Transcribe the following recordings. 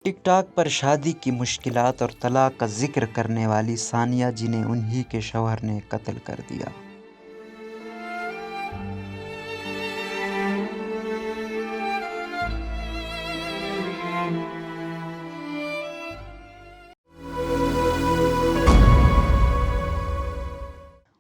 TikTok पर शादी की मुश्किलात और तलाक का जिक्र करने वाली सानिया जिन्हें उन्हीं के शौहर ने कत्ल कर दिया।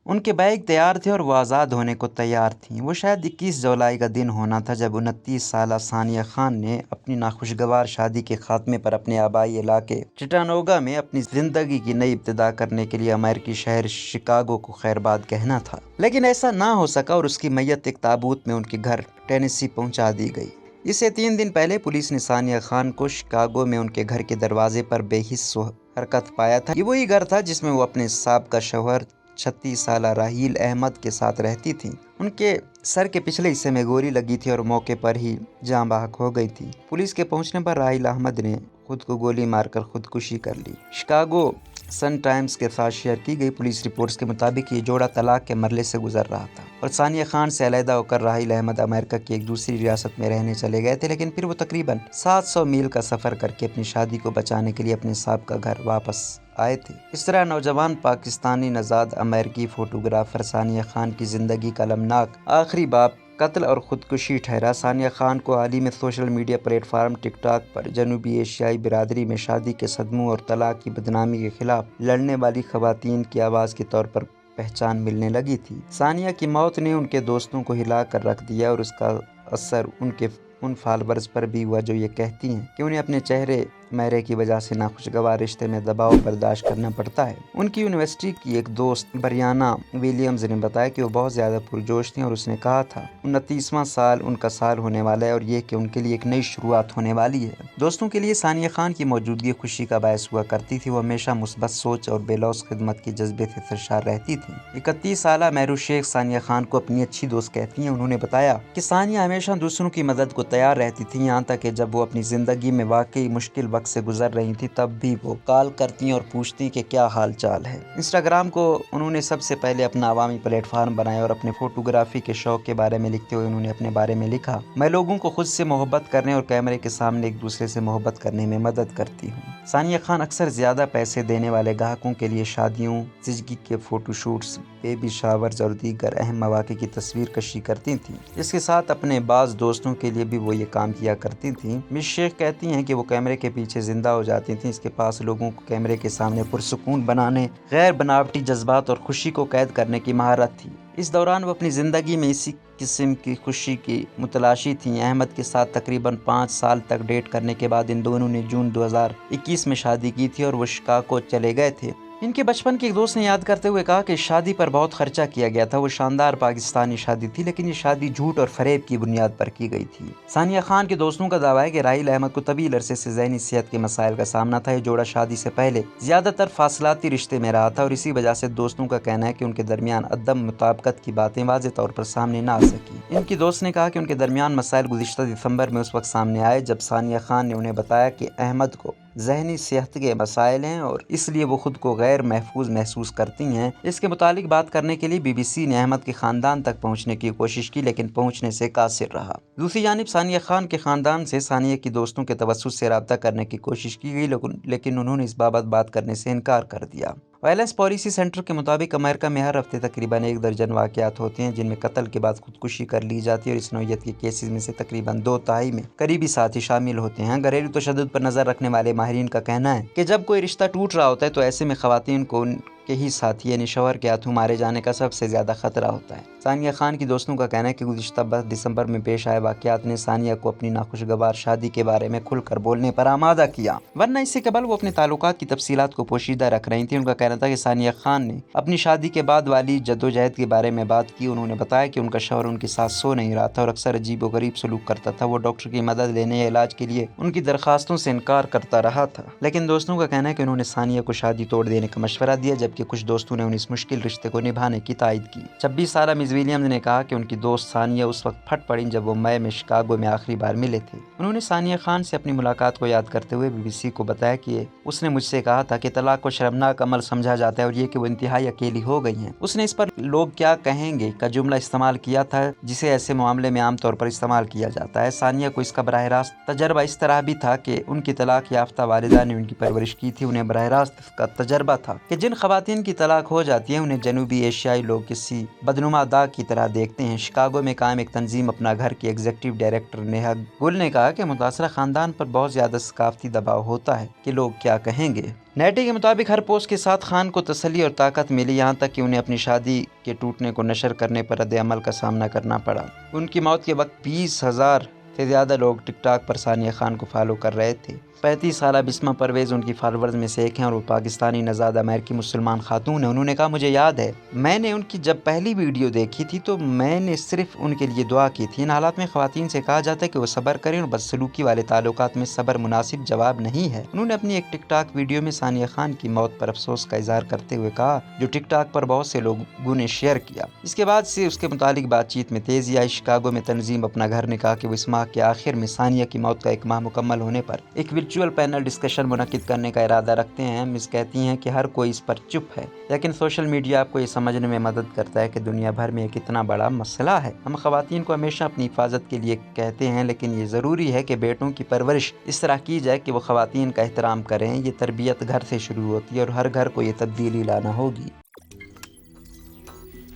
उनके बैग तैयार थे और वो आज़ाद होने को तैयार थीं। वो शायद 21 जुलाई का दिन होना था जब 29 साला सानिया खान ने अपनी नाखुशगवार शादी के खात्मे पर अपने आबाई इलाके चिटानोगा में अपनी ज़िंदगी की नई इब्तिदा करने के लिए अमेरिकी शहर शिकागो को खैरबाद कहना था। लेकिन ऐसा ना हो सका और उसकी मैयत एक ताबूत में उनके घर टेनेसी पहुंचा दी गई। इससे 3 दिन पहले पुलिस ने सानिया खान को शिकागो में उनके घर के दरवाजे पर बेहिस हरकत पाया था। ये वही घर था जिसमें वो अपने साबका शौहर 36 साला राहील अहमद के साथ रहती थी। उनके सर के पिछले हिस्से में गोली लगी थी और मौके पर ही जान बहक हो गई थी। पुलिस के पहुंचने पर राहील अहमद ने खुद को गोली मारकर खुदकुशी कर ली। शिकागो सन टाइम्स के साथ शेयर की गई पुलिस रिपोर्ट्स के मुताबिक ये जोड़ा तलाक के मरले से गुजर रहा था और सानिया खान से अलहदा होकर राहील अहमद अमेरिका की एक दूसरी रियासत में रहने चले गए थे। लेकिन फिर वो तकरीबन 700 मील का सफ़र करके अपनी शादी को बचाने के लिए अपने साहब का घर वापस आए थे। इस तरह नौजवान पाकिस्तानी नजाद अमेरिकी फोटोग्राफर सानिया खान की ज़िंदगी का अलमनाक आखिरी बाब कत्ल और ख़ुदकुशी ठहरा। सानिया खान को हाल ही में सोशल मीडिया प्लेटफार्म टिकटॉक पर जनूबी एशियाई बिरादरी में शादी के सदमों और तलाक की बदनामी के खिलाफ लड़ने वाली खवातीन की आवाज़ के तौर पर पहचान मिलने लगी थी। सानिया की मौत ने उनके दोस्तों को हिला कर रख दिया और उसका असर उनके उन फॉलोअर्स पर भी हुआ जो ये कहती हैं कि उन्हें अपने चेहरे मैरे की वजह से नाखुशगवार रिश्ते में दबाव बर्दाश्त करना पड़ता है। उनकी यूनिवर्सिटी की एक दोस्त ब्रियाना विलियम्स ने बताया कि वो बहुत ज़्यादा पुरजोश थी और उसने कहा था 29वां साल उनका साल होने वाला है और ये कि उनके लिए एक नई शुरुआत होने वाली है। दोस्तों के लिए सानिया खान की मौजूदगी खुशी का बायस हुआ करती थी। वो हमेशा मुस्बत सोच और बेलौस खिदमत के जज्बे से सरशार रहती थी। 31 साला मेहरू शेख सानिया खान को अपनी अच्छी दोस्त कहती हैं। उन्होंने बताया कि सानिया हमेशा दूसरों की मदद को तैयार रहती थी, यहाँ तक कि जब वो अपनी ज़िंदगी में वाकई मुश्किल वक्त से गुजर रही थी तब भी वो कॉल करती और पूछती कि क्या हाल चाल है। इंस्टाग्राम को उन्होंने सबसे पहले अपना अवामी प्लेटफार्म बनाया और अपने फोटोग्राफी के शौक के बारे में लिखते हुए उन्होंने अपने बारे में लिखा, मैं लोगों को खुद से मोहब्बत करने और कैमरे के सामने एक दूसरे से मोहब्बत करने में मदद करती हूँ। सानिया खान अक्सर ज़्यादा पैसे देने वाले ग्राहकों के लिए शादियों, ज़िंदगी के फोटोशूट्स, बेबी शावर्स और दीगर अहम मौक़े की तस्वीर कशी करती थीं। इसके साथ अपने बाज़ दोस्तों के लिए भी वो ये काम किया करती थीं। मिस शेख कहती हैं कि वो कैमरे के पीछे जिंदा हो जाती थीं। इसके पास लोगों को कैमरे के सामने पुरसुकून बनाने, गैर बनावटी जज्बात और खुशी को कैद करने की महारत थी। इस दौरान वो अपनी ज़िंदगी में इसी किस्म की खुशी की मुतलाशी थीं। अहमद के साथ तकरीबन 5 साल तक डेट करने के बाद इन दोनों ने जून 2021 में शादी की थी और वो शिकागो चले गए थे। इनके बचपन के एक दोस्त ने याद करते हुए कहा कि शादी पर बहुत खर्चा किया गया था। वो शानदार पाकिस्तानी शादी थी, लेकिन ये शादी झूठ और फरेब की बुनियाद पर की गई थी। सानिया खान के दोस्तों का दावा है कि राहील अहमद को तवील अरसे से ज़हनी सेहत के मसाइल का सामना था। ये जोड़ा शादी से पहले ज़्यादातर फासलाती रिश्ते में रहा था और इसी वजह से दोस्तों का कहना है कि उनके दरमियान अदम मुताबिकत की बातें वाज़ेह तौर पर सामने ना आ सकी। इनकी दोस्त ने कहा कि उनके दरमियान मसाइल गुज़िश्ता दिसंबर में उस वक्त सामने आए जब सानिया खान ने उन्हें बताया कि अहमद को ज़हनी सेहत के मसाइल हैं और इसलिए वो खुद को गैर महफूज महसूस करती हैं। इसके मुतालिक बात करने के लिए BBC ने अहमद के ख़ानदान तक पहुंचने की कोशिश की, लेकिन पहुंचने से कासिर रहा। दूसरी जानिब सानिया खान के ख़ानदान से सानिया की दोस्तों के तवस्सुत से रब्ता करने की कोशिश की गई, लेकिन उन्होंने इस बाबत बात करने से इनकार कर दिया। वायलेंस पॉलिसी सेंटर के मुताबिक अमेरिका में हर हफ्ते तकरीबन 1 दर्जन वाक़यात होते हैं जिनमें कत्ल के बाद खुदकुशी कर ली जाती है और इस नौयत के केसेस में से तकरीबन 2/3 में करीबी साथी शामिल होते हैं। घरेलू तशद्दुद पर नज़र रखने वाले माहिरीन का कहना है कि जब कोई रिश्ता टूट रहा होता है तो ऐसे में ख़वातीन को के ही साथी यानी शौहर के हाथों मारे जाने का सबसे ज़्यादा खतरा होता है। सानिया खान की दोस्तों का कहना है कि गुज़िश्ता 10 दिसंबर में पेश आए वाक़यात ने सानिया को अपनी नाखुशगवार शादी के बारे में खुलकर बोलने पर आमादा किया, वरना इससे कबल वो अपने ताल्लुकात की तफसीलात को पोशीदा रख रही थी। उनका कहना था कि सानिया खान ने अपनी शादी के बाद वाली जद्दोजहद के बारे में बात की। उन्होंने बताया कि उनका शौहर उनके साथ सो नहीं रहा था और अक्सर अजीब व गरीब सलूक करता था। वो डॉक्टर की मदद लेने या इलाज के लिए उनकी दरख्वास्तों से इनकार करता रहा था, लेकिन दोस्तों का कहना है कि उन्होंने सानिया को शादी तोड़ देने का मशवरा दिया, जबकि के कुछ दोस्तों ने उन्हें इस मुश्किल रिश्ते को निभाने की तायद की। 26 साला मिस विलियम्स ने कहा कि उनकी दोस्त सानिया उस वक्त फट पड़ी जब वो मई में शिकागो में आखिरी बार मिले थे। उन्होंने सानिया खान से अपनी मुलाकात को याद करते हुए BBC को बताया कि उसने मुझसे कहा था कि तलाक को शर्मनाक अमल समझा जाता है और ये कि वो इंतहाई अकेली हो गई हैं। उसने इस पर लोग क्या कहेंगे का जुमला इस्तेमाल किया था, जिसे ऐसे मामले में आमतौर पर इस्तेमाल किया जाता है। सानिया को इसका बराह रास्त तजर्बा इस तरह भी था कि उनकी तलाक याफ्ता वालिदा ने उनकी परवरिश की थी। उन्हें बराह रास्त इसका तजर्बा था कि जिन खवातीन की तलाक हो जाती है उन्हें जनूबी एशियाई लोग किसी बदनुमा दाग की तरह देखते हैं। शिकागो में कायम एक तंजीम अपना घर की एग्जीक्यूटिव डायरेक्टर नेहा गुल ने कहा कि मुतासरा खानदान पर बहुत ज्यादा सकाफती दबाव होता है कि लोग क्या कहेंगे। नेटी के मुताबिक हर पोस्ट के साथ खान को तसल्ली और ताकत मिली, यहाँ तक कि उन्हें अपनी शादी के टूटने को नशर करने पर रद्द-ए-अमल का सामना करना पड़ा। उनकी मौत के वक्त 20,000 से ज़्यादा लोग टिकटॉक पर सानिया खान को फॉलो कर रहे थे। 35 साला बिस्मा परवेज़ उनकी फॉलोअर्स में से एक हैं और वो पाकिस्तानी नज़ाद अमेरिकी मुसलमान खातून है। उन्होंने कहा, मुझे याद है मैंने उनकी जब पहली वीडियो देखी थी तो मैंने सिर्फ उनके लिए दुआ की थी। इन हालात में ख़वातीन से कहा जाता है कि वो सब्र करें और बदसलूकी वाले ताल्लुकात में सब्र मुनासिब जवाब नहीं है। उन्होंने अपनी एक टिकटॉक वीडियो में सानिया खान की मौत पर अफसोस का इजहार करते हुए कहा, जो टिकटॉक पर बहुत से लोगों ने शेयर किया। इसके बाद से उसके मुतालिक बातचीत में तेजी आई। शिकागो में तंजीम अपना घर ने कहा कि वो इस माह के आखिर में सानिया की मौत का 1 माह मुकम्मल होने पर एक वर्चुअल पैनल डिस्कशन मुनक्किद करने का इरादा रखते हैं। मिस कहती हैं कि हर कोई इस पर चुप है, लेकिन सोशल मीडिया आपको ये समझने में मदद करता है कि दुनिया भर में एक इतना बड़ा मसला है। हम खवातीन को हमेशा अपनी हिफाजत के लिए कहते हैं, लेकिन ये ज़रूरी है कि बेटों की परवरिश इस तरह की जाए कि वो खवातीन का एहतराम करें। ये तरबियत घर से शुरू होती है और हर घर को ये तब्दीली लाना होगी।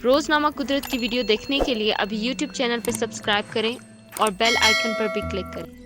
रोज़नामा कुदरत की वीडियो देखने के लिए अभी YouTube चैनल पर सब्सक्राइब करें और बेल आइकन पर भी क्लिक करें।